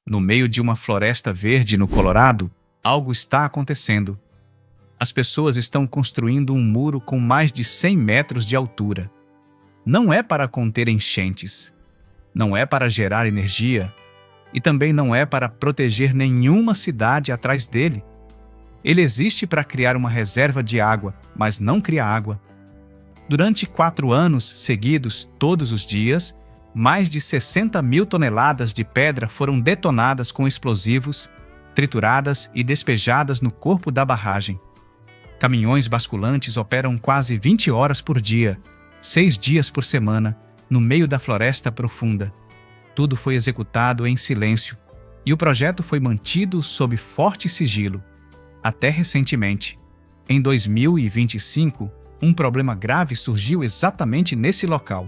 No meio de uma floresta verde no Colorado, algo está acontecendo. As pessoas estão construindo um muro com mais de 100 metros de altura. Não é para conter enchentes, não é para gerar energia e também não é para proteger nenhuma cidade atrás dele. Ele existe para criar uma reserva de água, mas não cria água. Durante 4 anos seguidos, todos os dias, mais de 60 mil toneladas de pedra foram detonadas com explosivos, trituradas e despejadas no corpo da barragem. Caminhões basculantes operam quase 20 horas por dia, 6 dias por semana, no meio da floresta profunda. Tudo foi executado em silêncio e o projeto foi mantido sob forte sigilo. Até recentemente, em 2025, um problema grave surgiu exatamente nesse local.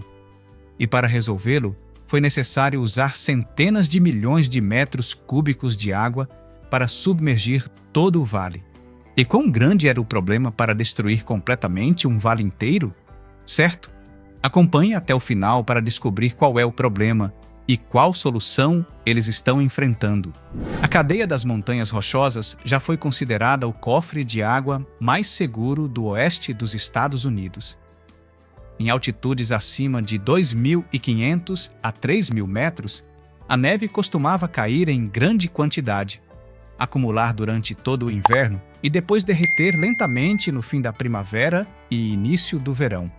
E para resolvê-lo, foi necessário usar centenas de milhões de metros cúbicos de água para submergir todo o vale. E quão grande era o problema para destruir completamente um vale inteiro? Certo? Acompanhe até o final para descobrir qual é o problema e qual solução eles estão enfrentando. A cadeia das Montanhas Rochosas já foi considerada o cofre de água mais seguro do oeste dos Estados Unidos. Em altitudes acima de 2.500 a 3.000 metros, a neve costumava cair em grande quantidade, acumular durante todo o inverno e depois derreter lentamente no fim da primavera e início do verão.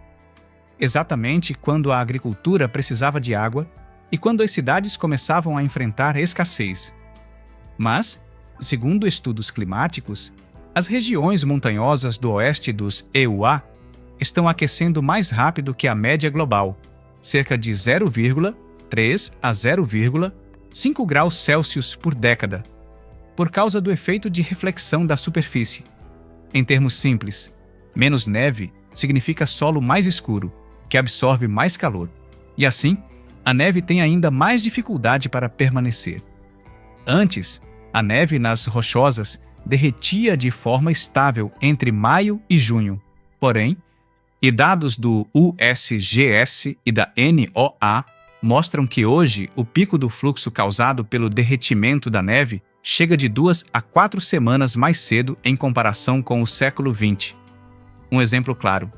Exatamente quando a agricultura precisava de água e quando as cidades começavam a enfrentar escassez. Mas, segundo estudos climáticos, as regiões montanhosas do oeste dos EUA estão aquecendo mais rápido que a média global, cerca de 0,3 a 0,5 graus Celsius por década, por causa do efeito de reflexão da superfície. Em termos simples, menos neve significa solo mais escuro, que absorve mais calor, e assim, a neve tem ainda mais dificuldade para permanecer. Antes, a neve nas rochosas derretia de forma estável entre maio e junho. Porém, dados do USGS e da NOAA mostram que hoje o pico do fluxo causado pelo derretimento da neve chega de 2 a 4 semanas mais cedo em comparação com o século XX. Um exemplo claro.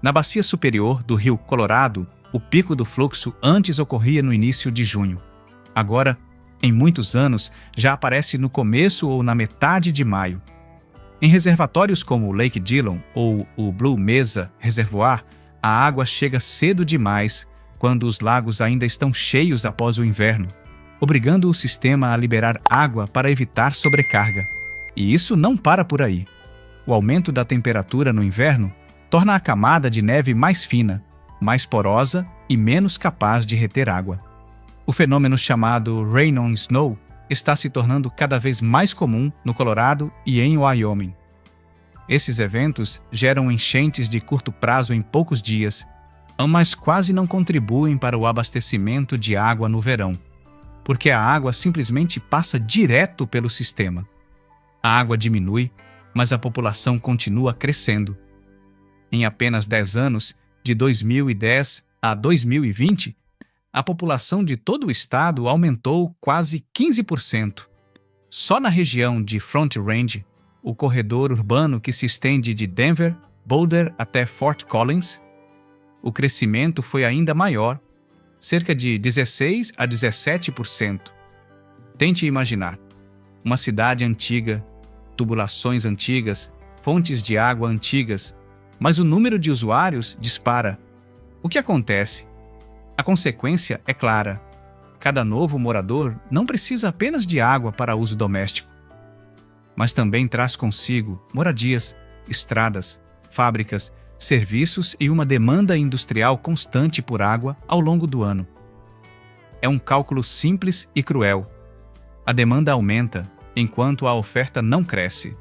Na bacia superior do rio Colorado, o pico do fluxo antes ocorria no início de junho. Agora, em muitos anos, já aparece no começo ou na metade de maio. Em reservatórios como o Lake Dillon ou o Blue Mesa Reservoir, a água chega cedo demais quando os lagos ainda estão cheios após o inverno, obrigando o sistema a liberar água para evitar sobrecarga. E isso não para por aí. O aumento da temperatura no inverno torna a camada de neve mais fina, mais porosa e menos capaz de reter água. O fenômeno chamado Rain on Snow está se tornando cada vez mais comum no Colorado e em Wyoming. Esses eventos geram enchentes de curto prazo em poucos dias, mas quase não contribuem para o abastecimento de água no verão, porque a água simplesmente passa direto pelo sistema. A água diminui, mas a população continua crescendo. Em apenas 10 anos, de 2010 a 2020, a população de todo o estado aumentou quase 15%. Só na região de Front Range, o corredor urbano que se estende de Denver, Boulder até Fort Collins, o crescimento foi ainda maior, cerca de 16 a 17%. Tente imaginar, uma cidade antiga, tubulações antigas, fontes de água antigas, mas o número de usuários dispara. O que acontece? A consequência é clara. Cada novo morador não precisa apenas de água para uso doméstico, mas também traz consigo moradias, estradas, fábricas, serviços e uma demanda industrial constante por água ao longo do ano. É um cálculo simples e cruel. A demanda aumenta, enquanto a oferta não cresce.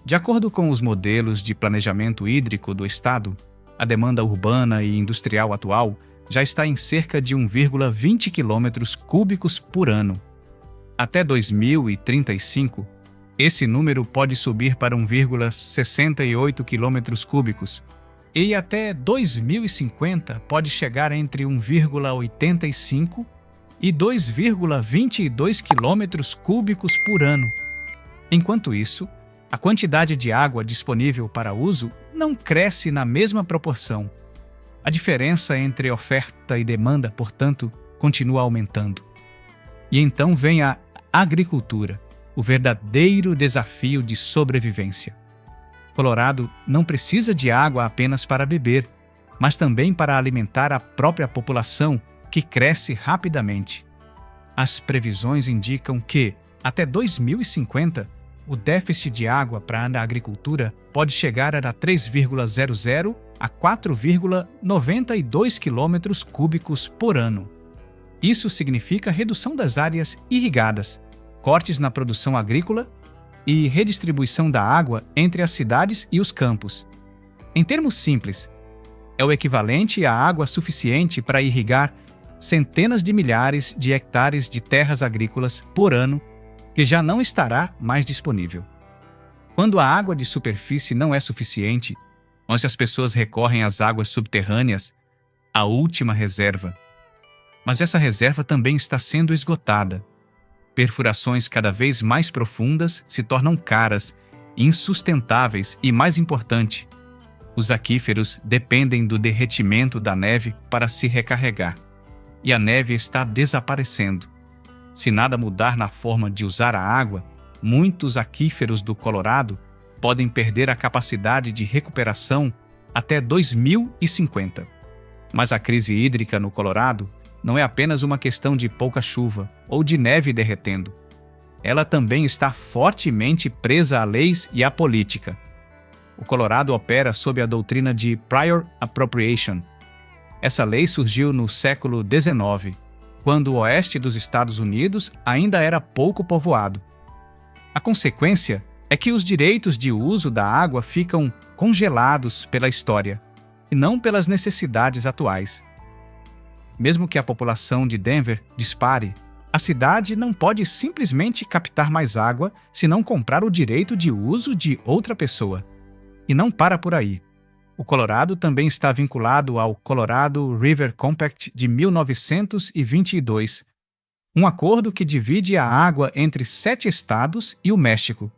De acordo com os modelos de planejamento hídrico do Estado, a demanda urbana e industrial atual já está em cerca de 1,20 km cúbicos por ano. Até 2035, esse número pode subir para 1,68 km cúbicos e até 2050 pode chegar entre 1,85 e 2,22 quilômetros cúbicos por ano. Enquanto isso, a quantidade de água disponível para uso não cresce na mesma proporção. A diferença entre oferta e demanda, portanto, continua aumentando. E então vem a agricultura, o verdadeiro desafio de sobrevivência. Colorado não precisa de água apenas para beber, mas também para alimentar a própria população, que cresce rapidamente. As previsões indicam que, até 2050, o déficit de água para a agricultura pode chegar a 3,00 a 4,92 quilômetros cúbicos por ano. Isso significa redução das áreas irrigadas, cortes na produção agrícola e redistribuição da água entre as cidades e os campos. Em termos simples, é o equivalente à água suficiente para irrigar centenas de milhares de hectares de terras agrícolas por ano, que já não estará mais disponível. Quando a água de superfície não é suficiente, as pessoas recorrem às águas subterrâneas, a última reserva. Mas essa reserva também está sendo esgotada. Perfurações cada vez mais profundas se tornam caras, insustentáveis e, mais importante, os aquíferos dependem do derretimento da neve para se recarregar. E a neve está desaparecendo. Se nada mudar na forma de usar a água, muitos aquíferos do Colorado podem perder a capacidade de recuperação até 2050. Mas a crise hídrica no Colorado não é apenas uma questão de pouca chuva ou de neve derretendo. Ela também está fortemente presa a leis e à política. O Colorado opera sob a doutrina de Prior Appropriation. Essa lei surgiu no século XIX, quando o oeste dos Estados Unidos ainda era pouco povoado. A consequência é que os direitos de uso da água ficam congelados pela história, e não pelas necessidades atuais. Mesmo que a população de Denver dispare, a cidade não pode simplesmente captar mais água se não comprar o direito de uso de outra pessoa. E não para por aí. O Colorado também está vinculado ao Colorado River Compact de 1922, um acordo que divide a água entre 7 estados e o México,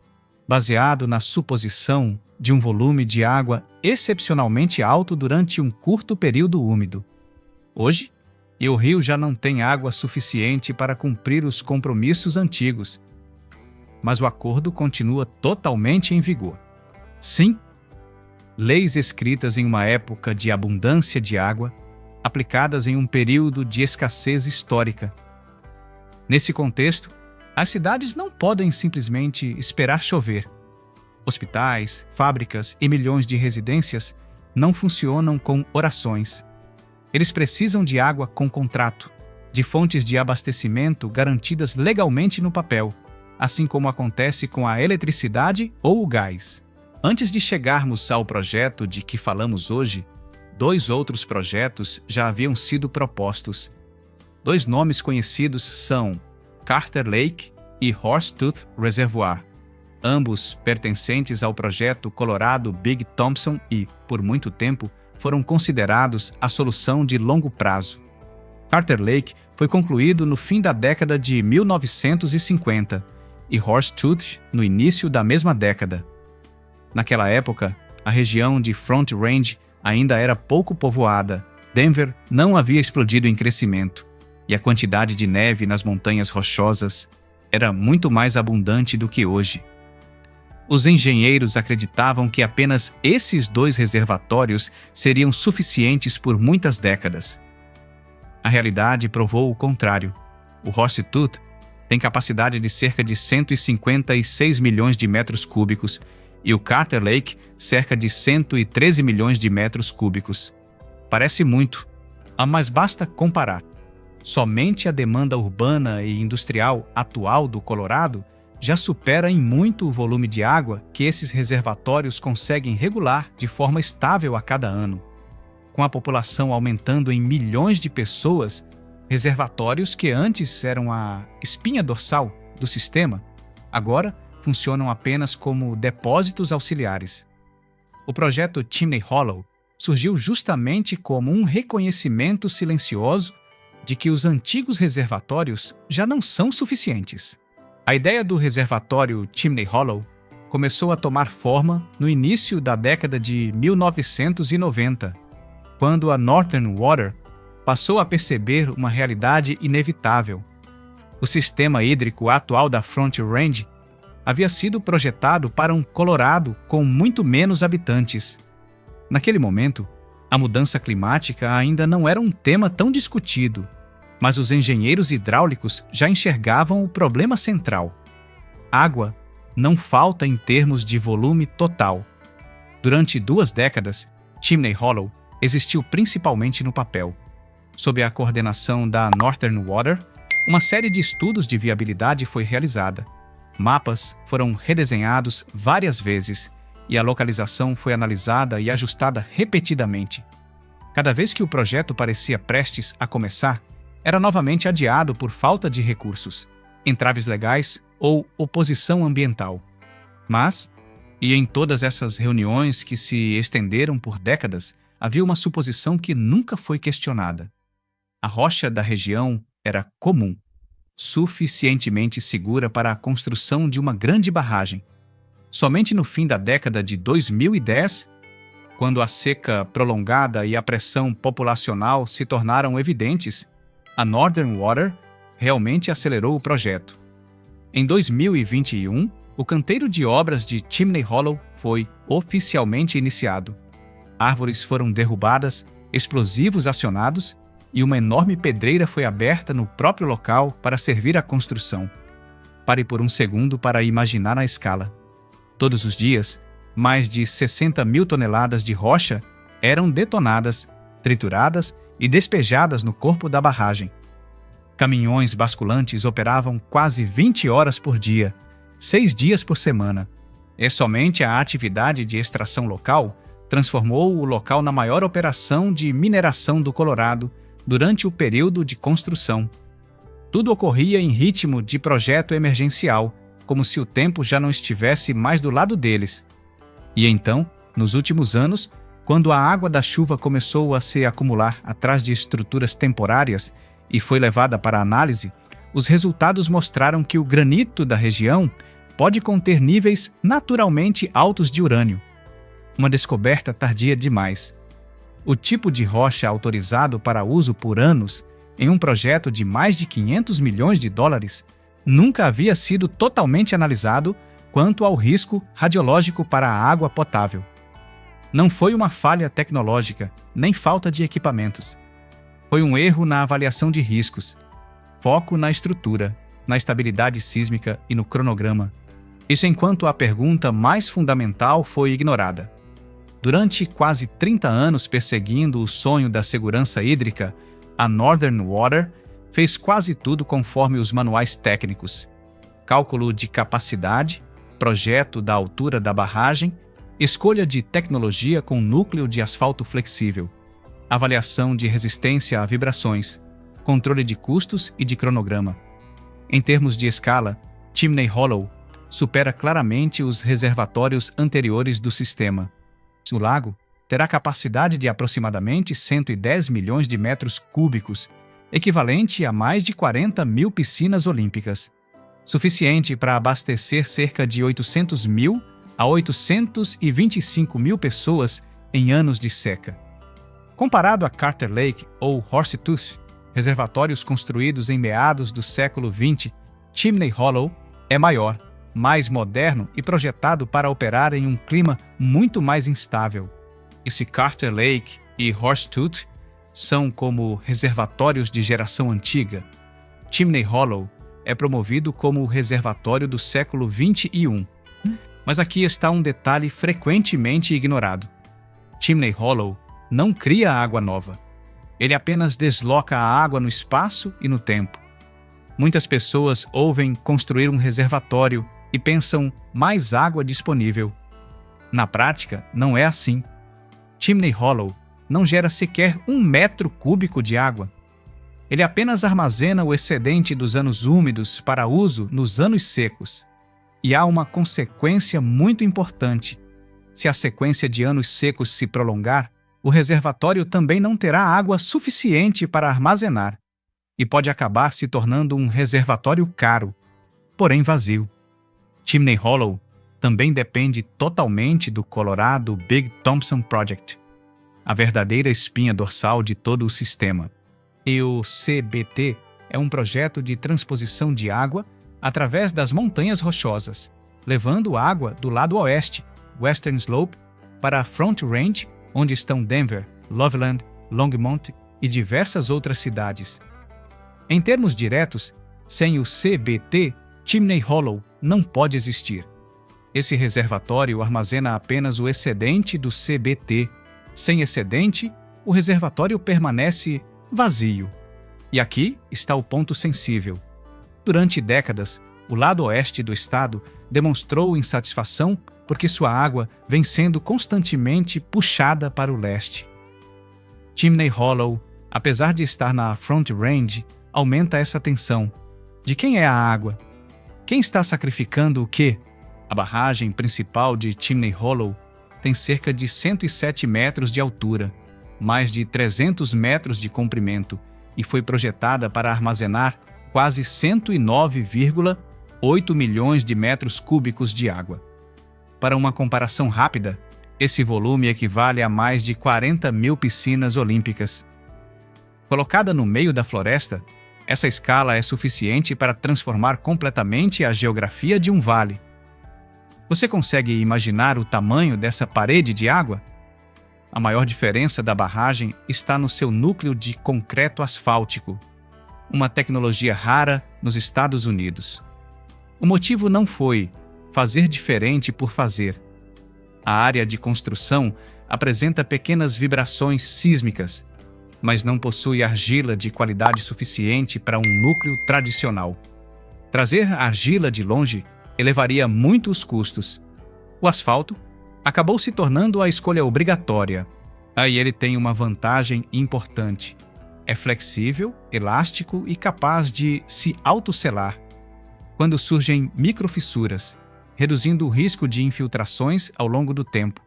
baseado na suposição de um volume de água excepcionalmente alto durante um curto período úmido. Hoje, o rio já não tem água suficiente para cumprir os compromissos antigos, mas o acordo continua totalmente em vigor. Sim, leis escritas em uma época de abundância de água, aplicadas em um período de escassez histórica. Nesse contexto, as cidades não podem simplesmente esperar chover. Hospitais, fábricas e milhões de residências não funcionam com orações. Eles precisam de água com contrato, de fontes de abastecimento garantidas legalmente no papel, assim como acontece com a eletricidade ou o gás. Antes de chegarmos ao projeto de que falamos hoje, 2 outros projetos já haviam sido propostos. 2 nomes conhecidos são Carter Lake e Horsetooth Reservoir, ambos pertencentes ao projeto Colorado Big Thompson e, por muito tempo, foram considerados a solução de longo prazo. Carter Lake foi concluído no fim da década de 1950 e Horsetooth no início da mesma década. Naquela época, a região de Front Range ainda era pouco povoada, Denver não havia explodido em crescimento, e a quantidade de neve nas montanhas rochosas era muito mais abundante do que hoje. Os engenheiros acreditavam que apenas esses 2 reservatórios seriam suficientes por muitas décadas. A realidade provou o contrário. O Horsetooth tem capacidade de cerca de 156 milhões de metros cúbicos e o Carter Lake cerca de 113 milhões de metros cúbicos. Parece muito, mas basta comparar. Somente a demanda urbana e industrial atual do Colorado já supera em muito o volume de água que esses reservatórios conseguem regular de forma estável a cada ano. Com a população aumentando em milhões de pessoas, reservatórios que antes eram a espinha dorsal do sistema, agora funcionam apenas como depósitos auxiliares. O projeto Chimney Hollow surgiu justamente como um reconhecimento silencioso de que os antigos reservatórios já não são suficientes. A ideia do reservatório Chimney Hollow começou a tomar forma no início da década de 1990, quando a Northern Water passou a perceber uma realidade inevitável. O sistema hídrico atual da Front Range havia sido projetado para um Colorado com muito menos habitantes. Naquele momento, a mudança climática ainda não era um tema tão discutido, mas os engenheiros hidráulicos já enxergavam o problema central. Água não falta em termos de volume total. Durante 2 décadas, Chimney Hollow existiu principalmente no papel. Sob a coordenação da Northern Water, uma série de estudos de viabilidade foi realizada. Mapas foram redesenhados várias vezes e a localização foi analisada e ajustada repetidamente. Cada vez que o projeto parecia prestes a começar, era novamente adiado por falta de recursos, entraves legais ou oposição ambiental. Mas, e em todas essas reuniões que se estenderam por décadas, havia uma suposição que nunca foi questionada. A rocha da região era comum, suficientemente segura para a construção de uma grande barragem. Somente no fim da década de 2010, quando a seca prolongada e a pressão populacional se tornaram evidentes, a Northern Water realmente acelerou o projeto. Em 2021, o canteiro de obras de Chimney Hollow foi oficialmente iniciado. Árvores foram derrubadas, explosivos acionados e uma enorme pedreira foi aberta no próprio local para servir à construção. Pare por um segundo para imaginar a escala. Todos os dias, mais de 60 mil toneladas de rocha eram detonadas, trituradas e despejadas no corpo da barragem. Caminhões basculantes operavam quase 20 horas por dia, 6 dias por semana. E somente a atividade de extração local transformou o local na maior operação de mineração do Colorado durante o período de construção. Tudo ocorria em ritmo de projeto emergencial, como se o tempo já não estivesse mais do lado deles. E então, nos últimos anos, quando a água da chuva começou a se acumular atrás de estruturas temporárias e foi levada para análise, os resultados mostraram que o granito da região pode conter níveis naturalmente altos de urânio. Uma descoberta tardia demais. O tipo de rocha autorizado para uso por anos em um projeto de mais de 500 milhões de dólares nunca havia sido totalmente analisado quanto ao risco radiológico para a água potável. Não foi uma falha tecnológica, nem falta de equipamentos. Foi um erro na avaliação de riscos, foco na estrutura, na estabilidade sísmica e no cronograma. Isso enquanto a pergunta mais fundamental foi ignorada. Durante quase 30 anos perseguindo o sonho da segurança hídrica, a Northern Water fez quase tudo conforme os manuais técnicos. Cálculo de capacidade, projeto da altura da barragem, escolha de tecnologia com núcleo de asfalto flexível, avaliação de resistência a vibrações, controle de custos e de cronograma. Em termos de escala, Chimney Hollow supera claramente os reservatórios anteriores do sistema. O lago terá capacidade de aproximadamente 110 milhões de metros cúbicos, equivalente a mais de 40 mil piscinas olímpicas, suficiente para abastecer cerca de 800 mil a 825 mil pessoas em anos de seca. Comparado a Carter Lake ou Horsetooth, reservatórios construídos em meados do século XX, Chimney Hollow é maior, mais moderno e projetado para operar em um clima muito mais instável. E se Carter Lake e Horsetooth são como reservatórios de geração antiga, Chimney Hollow é promovido como o reservatório do século XXI. Mas aqui está um detalhe frequentemente ignorado. Chimney Hollow não cria água nova. Ele apenas desloca a água no espaço e no tempo. Muitas pessoas ouvem construir um reservatório e pensam mais água disponível. Na prática, não é assim. Chimney Hollow não gera sequer 1 metro cúbico de água. Ele apenas armazena o excedente dos anos úmidos para uso nos anos secos. E há uma consequência muito importante. Se a sequência de anos secos se prolongar, o reservatório também não terá água suficiente para armazenar. e pode acabar se tornando um reservatório caro, porém vazio. Chimney Hollow também depende totalmente do Colorado Big Thompson Project, a verdadeira espinha dorsal de todo o sistema. E o CBT é um projeto de transposição de água através das montanhas rochosas, levando água do lado oeste, Western Slope, para a Front Range, onde estão Denver, Loveland, Longmont e diversas outras cidades. Em termos diretos, sem o CBT, Chimney Hollow não pode existir. Esse reservatório armazena apenas o excedente do CBT. Sem excedente, o reservatório permanece vazio. E aqui está o ponto sensível. Durante décadas, o lado oeste do estado demonstrou insatisfação porque sua água vem sendo constantemente puxada para o leste. Chimney Hollow, apesar de estar na Front Range, aumenta essa tensão. De quem é a água? Quem está sacrificando o quê? A barragem principal de Chimney Hollow tem cerca de 107 metros de altura, mais de 300 metros de comprimento e foi projetada para armazenar quase 109,8 milhões de metros cúbicos de água. Para uma comparação rápida, esse volume equivale a mais de 40 mil piscinas olímpicas. Colocada no meio da floresta, essa escala é suficiente para transformar completamente a geografia de um vale. Você consegue imaginar o tamanho dessa parede de água? A maior diferença da barragem está no seu núcleo de concreto asfáltico, uma tecnologia rara nos Estados Unidos. O motivo não foi fazer diferente por fazer. A área de construção apresenta pequenas vibrações sísmicas, mas não possui argila de qualidade suficiente para um núcleo tradicional. Trazer argila de longe elevaria muito os custos. O asfalto acabou se tornando a escolha obrigatória. Aí ele tem uma vantagem importante. É flexível, elástico e capaz de se autosselar quando surgem microfissuras, reduzindo o risco de infiltrações ao longo do tempo.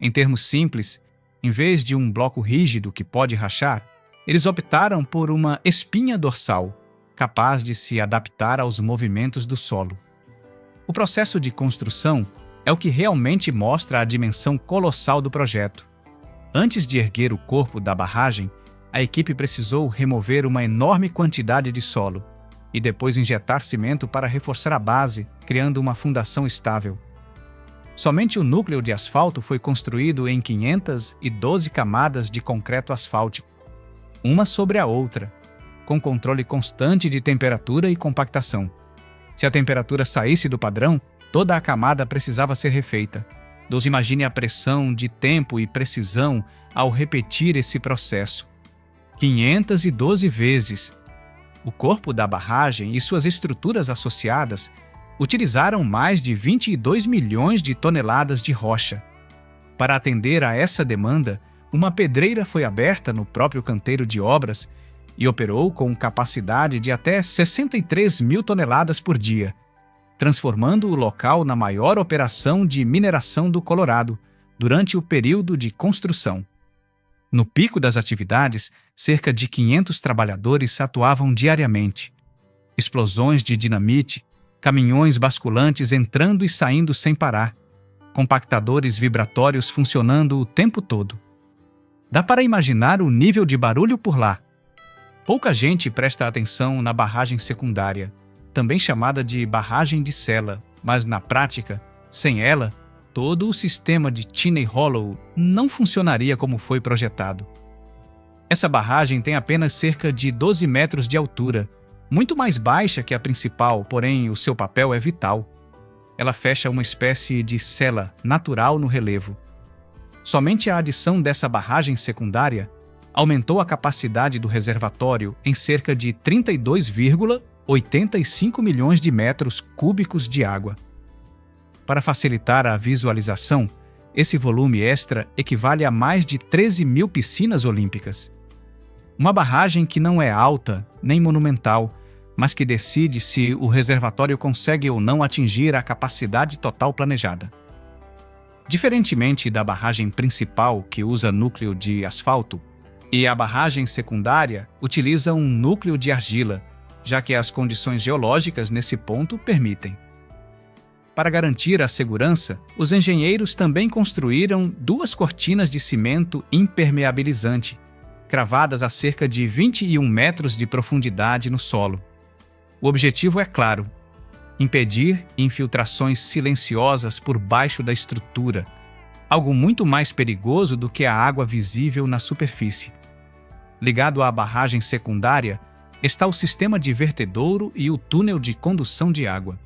Em termos simples, em vez de um bloco rígido que pode rachar, eles optaram por uma espinha dorsal, capaz de se adaptar aos movimentos do solo. O processo de construção é o que realmente mostra a dimensão colossal do projeto. Antes de erguer o corpo da barragem, a equipe precisou remover uma enorme quantidade de solo e depois injetar cimento para reforçar a base, criando uma fundação estável. Somente o núcleo de asfalto foi construído em 512 camadas de concreto asfáltico, uma sobre a outra, com controle constante de temperatura e compactação. Se a temperatura saísse do padrão, toda a camada precisava ser refeita. Imagine a pressão de tempo e precisão ao repetir esse processo. 512 vezes. O corpo da barragem e suas estruturas associadas utilizaram mais de 22 milhões de toneladas de rocha. Para atender a essa demanda, uma pedreira foi aberta no próprio canteiro de obras e operou com capacidade de até 63 mil toneladas por dia, transformando o local na maior operação de mineração do Colorado durante o período de construção. No pico das atividades, cerca de 500 trabalhadores atuavam diariamente. Explosões de dinamite, caminhões basculantes entrando e saindo sem parar, compactadores vibratórios funcionando o tempo todo. Dá para imaginar o nível de barulho por lá. Pouca gente presta atenção na barragem secundária, também chamada de barragem de Sela, mas na prática, sem ela, todo o sistema de Chimney Hollow não funcionaria como foi projetado. Essa barragem tem apenas cerca de 12 metros de altura, muito mais baixa que a principal, porém o seu papel é vital. Ela fecha uma espécie de cela natural no relevo. Somente a adição dessa barragem secundária aumentou a capacidade do reservatório em cerca de 32,85 milhões de metros cúbicos de água. Para facilitar a visualização, esse volume extra equivale a mais de 13 mil piscinas olímpicas. Uma barragem que não é alta nem monumental, mas que decide se o reservatório consegue ou não atingir a capacidade total planejada. Diferentemente da barragem principal, que usa núcleo de asfalto, E a barragem secundária utiliza um núcleo de argila, já que as condições geológicas nesse ponto permitem. Para garantir a segurança, os engenheiros também construíram 2 cortinas de cimento impermeabilizante, cravadas a cerca de 21 metros de profundidade no solo. O objetivo é claro: impedir infiltrações silenciosas por baixo da estrutura, algo muito mais perigoso do que a água visível na superfície. Ligado à barragem secundária está o sistema de vertedouro e o túnel de condução de água.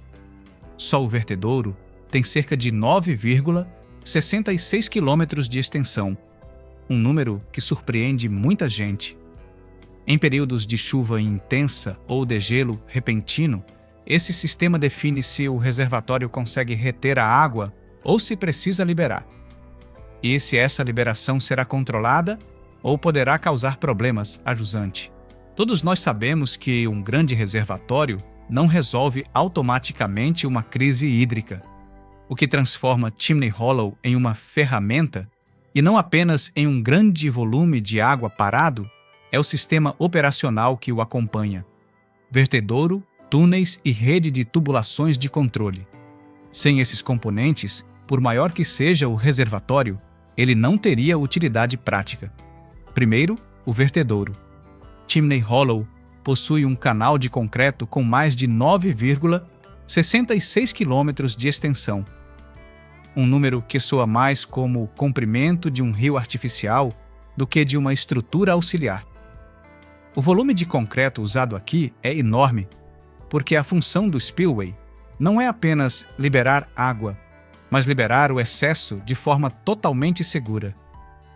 Só o vertedouro tem cerca de 9,66 quilômetros de extensão, um número que surpreende muita gente. Em períodos de chuva intensa ou degelo repentino, esse sistema define se o reservatório consegue reter a água ou se precisa liberar. E se essa liberação será controlada ou poderá causar problemas a jusante. Todos nós sabemos que um grande reservatório não resolve automaticamente uma crise hídrica. O que transforma Chimney Hollow em uma ferramenta, e não apenas em um grande volume de água parado, é o sistema operacional que o acompanha: vertedouro, túneis e rede de tubulações de controle. Sem esses componentes, por maior que seja o reservatório, ele não teria utilidade prática. Primeiro, o vertedouro. Chimney Hollow possui um canal de concreto com mais de 9,66 quilômetros de extensão. Um número que soa mais como o comprimento de um rio artificial do que de uma estrutura auxiliar. O volume de concreto usado aqui é enorme, porque a função do spillway não é apenas liberar água, mas liberar o excesso de forma totalmente segura.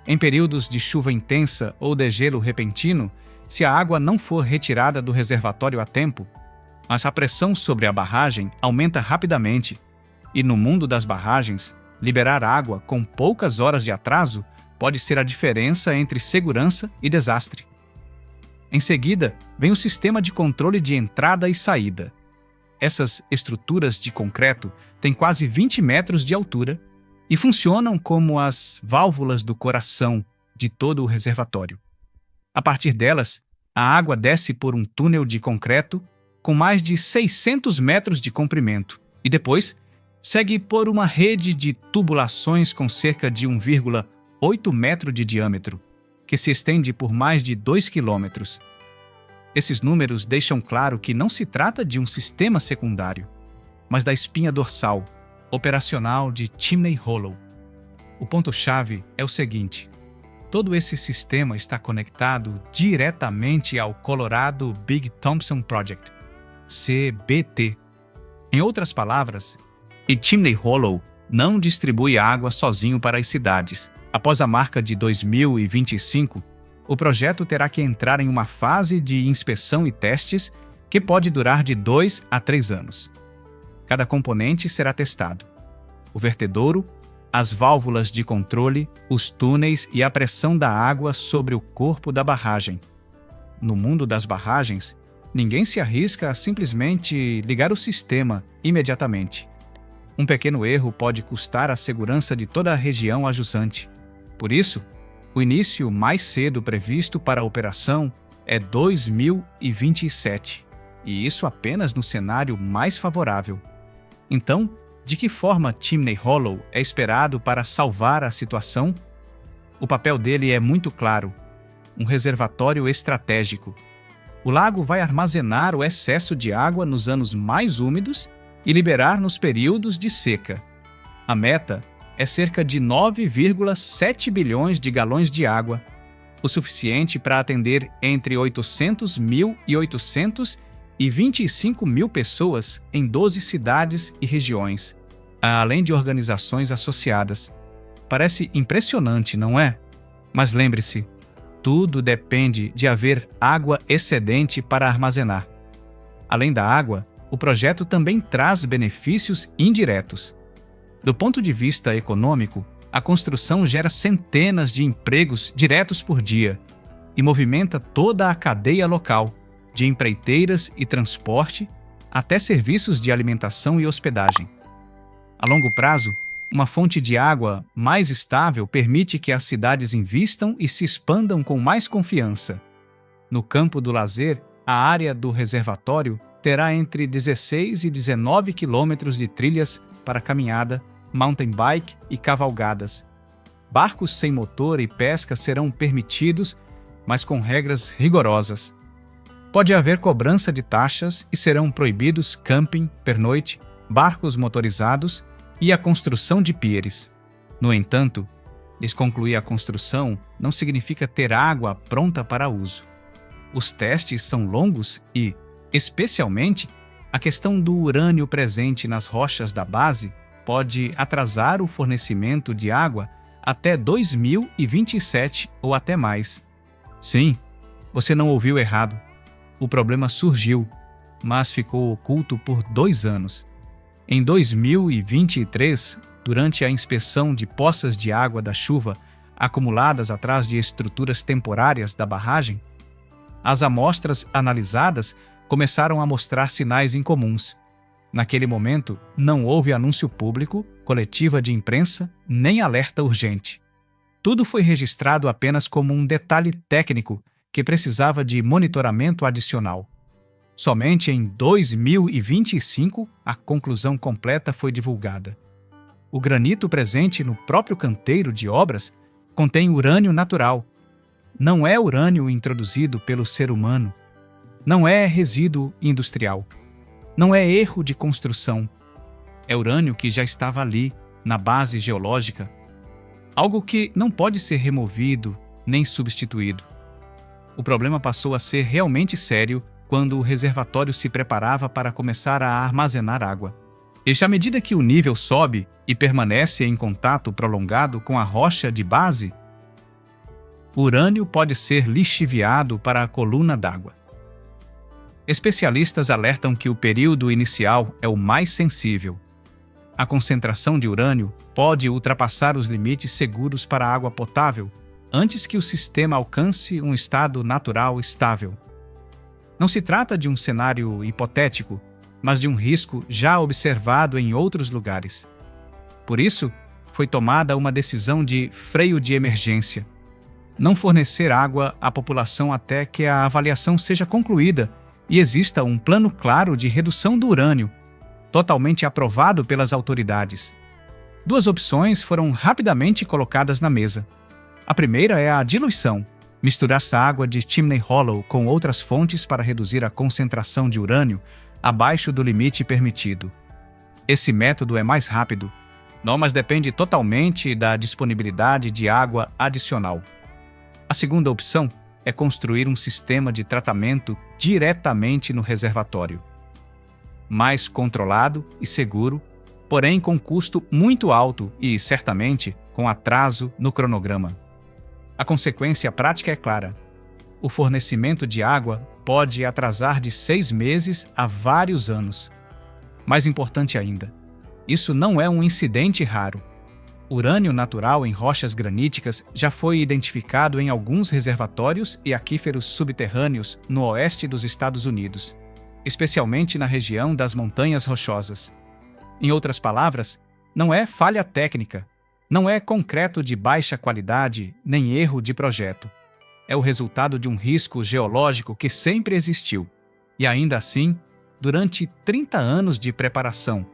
Em períodos de chuva intensa ou degelo repentino, se a água não for retirada do reservatório a tempo, a pressão sobre a barragem aumenta rapidamente, e no mundo das barragens, liberar água com poucas horas de atraso pode ser a diferença entre segurança e desastre. Em seguida, vem o sistema de controle de entrada e saída. Essas estruturas de concreto têm quase 20 metros de altura e funcionam como as válvulas do coração de todo o reservatório. A partir delas, a água desce por um túnel de concreto com mais de 600 metros de comprimento e depois segue por uma rede de tubulações com cerca de 1,8 metro de diâmetro, que se estende por mais de 2 quilômetros. Esses números deixam claro que não se trata de um sistema secundário, mas da espinha dorsal, operacional de Chimney Hollow. O ponto-chave é o seguinte: todo esse sistema está conectado diretamente ao Colorado Big Thompson Project, CBT. Em outras palavras, Chimney Hollow não distribui água sozinho para as cidades. Após a marca de 2025, o projeto terá que entrar em uma fase de inspeção e testes que pode durar de 2 a 3 anos. Cada componente será testado: o vertedouro, as válvulas de controle, os túneis e a pressão da água sobre o corpo da barragem. No mundo das barragens, ninguém se arrisca a simplesmente ligar o sistema imediatamente. Um pequeno erro pode custar a segurança de toda a região adjacente. Por isso, o início mais cedo previsto para a operação é 2027, e isso apenas no cenário mais favorável. Então, de que forma Chimney Hollow é esperado para salvar a situação? O papel dele é muito claro: um reservatório estratégico. O lago vai armazenar o excesso de água nos anos mais úmidos e liberar nos períodos de seca. A meta é cerca de 9,7 bilhões de galões de água, o suficiente para atender entre 800 mil e 825 mil pessoas em 12 cidades e regiões, além de organizações associadas. Parece impressionante, não é? Mas lembre-se, tudo depende de haver água excedente para armazenar. Além da água, o projeto também traz benefícios indiretos. Do ponto de vista econômico, a construção gera centenas de empregos diretos por dia e movimenta toda a cadeia local, de empreiteiras e transporte até serviços de alimentação e hospedagem. A longo prazo, Uma fonte de água mais estável permite que as cidades invistam e se expandam com mais confiança. No campo do lazer, a área do reservatório terá entre 16 e 19 quilômetros de trilhas para caminhada, mountain bike e cavalgadas. Barcos sem motor e pesca serão permitidos, mas com regras rigorosas. Pode haver cobrança de taxas e serão proibidos camping, pernoite, barcos motorizados e a construção de pieres. No entanto, desconcluir a construção não significa ter água pronta para uso. Os testes são longos e, especialmente, a questão do urânio presente nas rochas da base pode atrasar o fornecimento de água até 2027 ou até mais. Sim, você não ouviu errado. O problema surgiu, mas ficou oculto por 2 anos. Em 2023, durante a inspeção de poças de água da chuva acumuladas atrás de estruturas temporárias da barragem, as amostras analisadas começaram a mostrar sinais incomuns. Naquele momento, não houve anúncio público, coletiva de imprensa, nem alerta urgente. Tudo foi registrado apenas como um detalhe técnico que precisava de monitoramento adicional. Somente em 2025, a conclusão completa foi divulgada. O granito presente no próprio canteiro de obras contém urânio natural. Não é urânio introduzido pelo ser humano. Não é resíduo industrial. Não é erro de construção. É urânio que já estava ali, na base geológica. Algo que não pode ser removido nem substituído. O problema passou a ser realmente sério quando o reservatório se preparava para começar a armazenar água. E à medida que o nível sobe e permanece em contato prolongado com a rocha de base, o urânio pode ser lixiviado para a coluna d'água. Especialistas alertam que o período inicial é o mais sensível. A concentração de urânio pode ultrapassar os limites seguros para a água potável antes que o sistema alcance um estado natural estável. Não se trata de um cenário hipotético, mas de um risco já observado em outros lugares. Por isso, foi tomada uma decisão de freio de emergência. Não fornecer água à população até que a avaliação seja concluída e exista um plano claro de redução do urânio, totalmente aprovado pelas autoridades. 2 opções foram rapidamente colocadas na mesa. A primeira é a diluição. Misturar essa água de Chimney Hollow com outras fontes para reduzir a concentração de urânio abaixo do limite permitido. Esse método é mais rápido, mas depende totalmente da disponibilidade de água adicional. A segunda opção é construir um sistema de tratamento diretamente no reservatório. Mais controlado e seguro, porém com custo muito alto e, certamente, com atraso no cronograma. A consequência prática é clara. O fornecimento de água pode atrasar de 6 meses a vários anos. Mais importante ainda, isso não é um incidente raro. Urânio natural em rochas graníticas já foi identificado em alguns reservatórios e aquíferos subterrâneos no oeste dos Estados Unidos, especialmente na região das Montanhas Rochosas. Em outras palavras, não é falha técnica, não é concreto de baixa qualidade, nem erro de projeto. É o resultado de um risco geológico que sempre existiu. E ainda assim, durante 30 anos de preparação,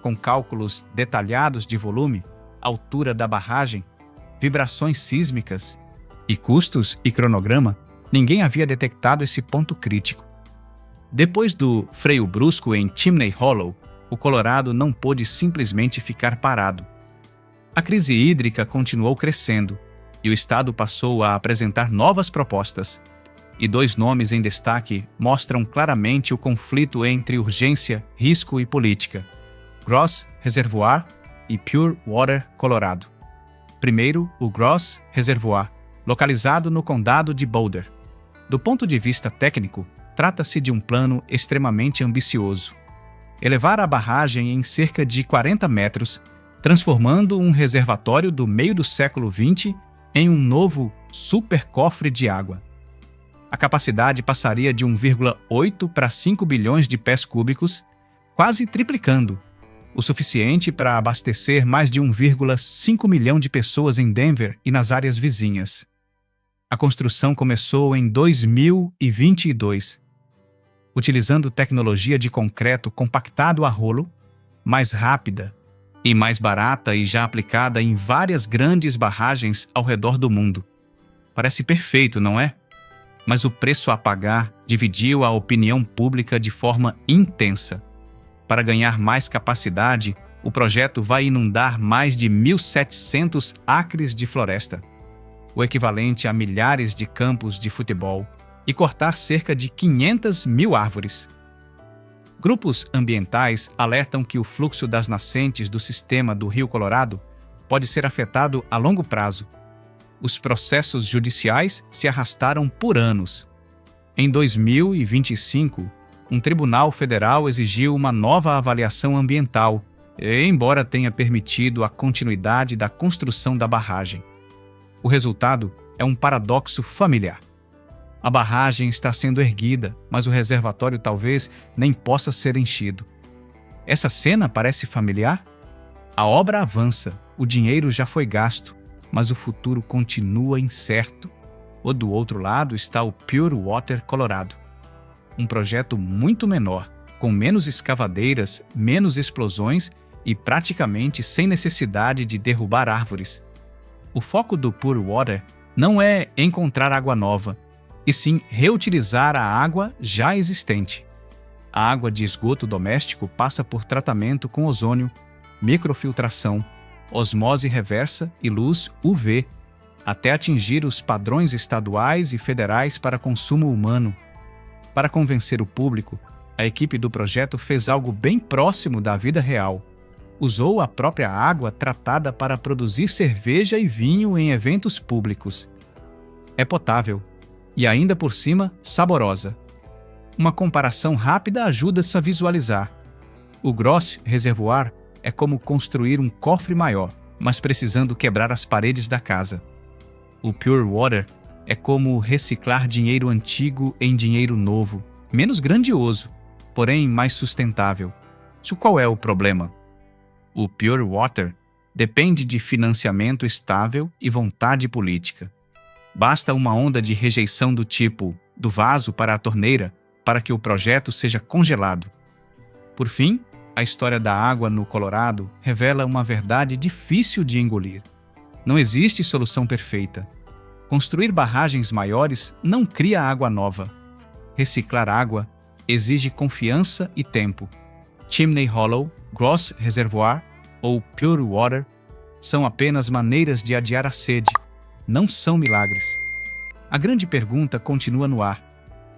com cálculos detalhados de volume, altura da barragem, vibrações sísmicas e custos e cronograma, ninguém havia detectado esse ponto crítico. Depois do freio brusco em Chimney Hollow, o Colorado não pôde simplesmente ficar parado. A crise hídrica continuou crescendo e o estado passou a apresentar novas propostas. E 2 nomes em destaque mostram claramente o conflito entre urgência, risco e política: Gross Reservoir e Pure Water Colorado. Primeiro, o Gross Reservoir, localizado no condado de Boulder. Do ponto de vista técnico, trata-se de um plano extremamente ambicioso. Elevar a barragem em cerca de 40 metros, transformando um reservatório do meio do século XX em um novo supercofre de água. A capacidade passaria de 1,8 para 5 bilhões de pés cúbicos, quase triplicando. o suficiente para abastecer mais de 1,5 milhão de pessoas em Denver e nas áreas vizinhas. A construção começou em 2022, utilizando tecnologia de concreto compactado a rolo, mais rápida e mais barata e já aplicada em várias grandes barragens ao redor do mundo. Parece perfeito, não é? Mas o preço a pagar dividiu a opinião pública de forma intensa. Para ganhar mais capacidade, o projeto vai inundar mais de 1.700 acres de floresta, o equivalente a milhares de campos de futebol, e cortar cerca de 500 mil árvores. Grupos ambientais alertam que o fluxo das nascentes do sistema do Rio Colorado pode ser afetado a longo prazo. Os processos judiciais se arrastaram por anos. Em 2025, um tribunal federal exigiu uma nova avaliação ambiental, embora tenha permitido a continuidade da construção da barragem. O resultado é um paradoxo familiar. A barragem está sendo erguida, mas o reservatório talvez nem possa ser enchido. Essa cena parece familiar? A obra avança, o dinheiro já foi gasto, mas o futuro continua incerto. Ou do outro lado está o Pure Water Colorado, um projeto muito menor, com menos escavadeiras, menos explosões e praticamente sem necessidade de derrubar árvores. O foco do Pure Water não é encontrar água nova, e sim reutilizar a água já existente. A água de esgoto doméstico passa por tratamento com ozônio, microfiltração, osmose reversa e luz UV, até atingir os padrões estaduais e federais para consumo humano. Para convencer o público, a equipe do projeto fez algo bem próximo da vida real. Usou a própria água tratada para produzir cerveja e vinho em eventos públicos. É potável e, ainda por cima, saborosa. Uma comparação rápida ajuda-se a visualizar. O Gross Reservoir é como construir um cofre maior, mas precisando quebrar as paredes da casa. O Pure Water é como reciclar dinheiro antigo em dinheiro novo, menos grandioso, porém mais sustentável. Qual é o problema? O Pure Water depende de financiamento estável e vontade política. Basta uma onda de rejeição do tipo do vaso para a torneira para que o projeto seja congelado. Por fim, a história da água no Colorado revela uma verdade difícil de engolir. Não existe solução perfeita. Construir barragens maiores não cria água nova. Reciclar água exige confiança e tempo. Chimney Hollow, Gross Reservoir ou Pure Water são apenas maneiras de adiar a sede, não são milagres. A grande pergunta continua no ar.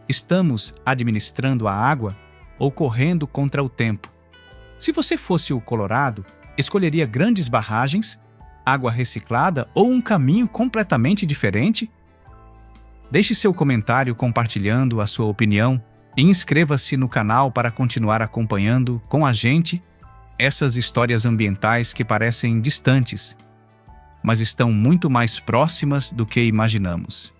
Estamos administrando a água ou correndo contra o tempo? Se você fosse o Colorado, escolheria grandes barragens, água reciclada ou um caminho completamente diferente? Deixe seu comentário compartilhando a sua opinião e inscreva-se no canal para continuar acompanhando com a gente essas histórias ambientais que parecem distantes, mas estão muito mais próximas do que imaginamos.